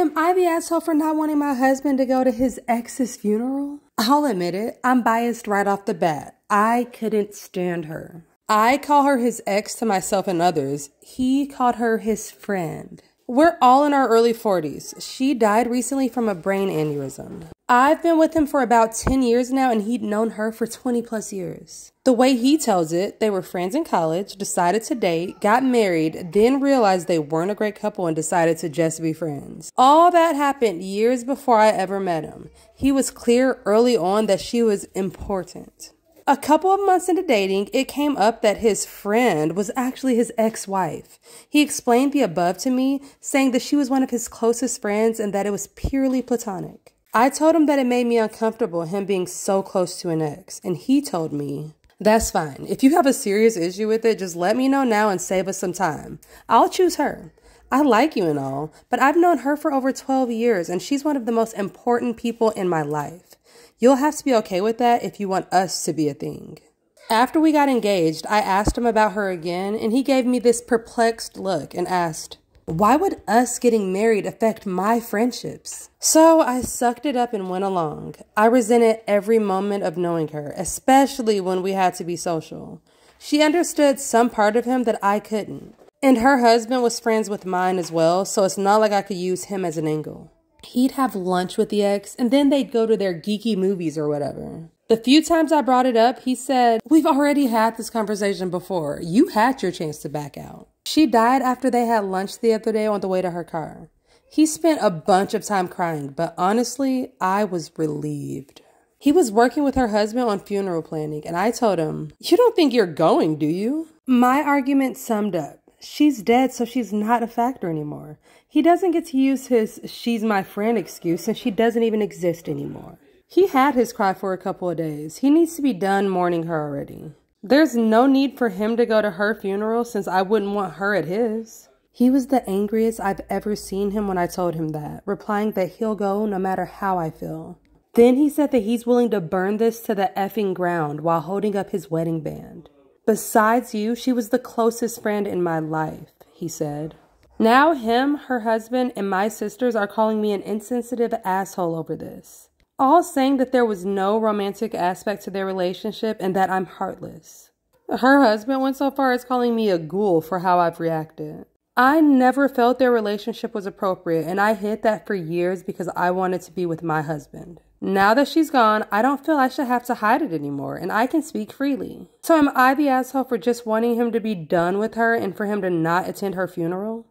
Am I the asshole for not wanting my husband to go to his ex's funeral? I'll admit it, I'm biased right off the bat. I couldn't stand her. I call her his ex to myself and others. He called her his friend. We're all in our early 40s. She died recently from a brain aneurysm. I've been with him for about 10 years now, and he'd known her for 20 plus years. The way he tells it, they were friends in college, decided to date, got married, then realized they weren't a great couple and decided to just be friends. All that happened years before I ever met him. He was clear early on that she was important. A couple of months into dating, it came up that his friend was actually his ex-wife. He explained the above to me, saying that she was one of his closest friends and that it was purely platonic. I told him that it made me uncomfortable, him being so close to an ex, and he told me, "That's fine. If you have a serious issue with it, just let me know now and save us some time. I'll choose her. I like you and all, but I've known her for over 12 years, and she's one of the most important people in my life. You'll have to be okay with that if you want us to be a thing." After we got engaged, I asked him about her again, and he gave me this perplexed look and asked, "Why would us getting married affect my friendships?" So I sucked it up and went along. I resented every moment of knowing her, especially when we had to be social. She understood some part of him that I couldn't. And her husband was friends with mine as well, so it's not like I could use him as an angle. He'd have lunch with the ex, and then they'd go to their geeky movies or whatever. The few times I brought it up, he said, "We've already had this conversation before. You had your chance to back out." She died after they had lunch the other day on the way to her car. He spent a bunch of time crying, but honestly, I was relieved. He was working with her husband on funeral planning, and I told him, "You don't think you're going, do you?" My argument summed up. She's dead, so she's not a factor anymore. He doesn't get to use his "she's my friend" excuse since she doesn't even exist anymore. He had his cry for a couple of days. He needs to be done mourning her already. There's no need for him to go to her funeral since I wouldn't want her at his. He was the angriest I've ever seen him when I told him that, replying that he'll go no matter how I feel. Then he said that he's willing to burn this to the effing ground while holding up his wedding band. "Besides you, she was the closest friend in my life," he said. Now him, her husband, and my sisters are calling me an insensitive asshole over this. All saying that there was no romantic aspect to their relationship and that I'm heartless. Her husband went so far as calling me a ghoul for how I've reacted. I never felt their relationship was appropriate, and I hid that for years because I wanted to be with my husband. Now that she's gone, I don't feel I should have to hide it anymore, and I can speak freely. So am I the asshole for just wanting him to be done with her and for him to not attend her funeral?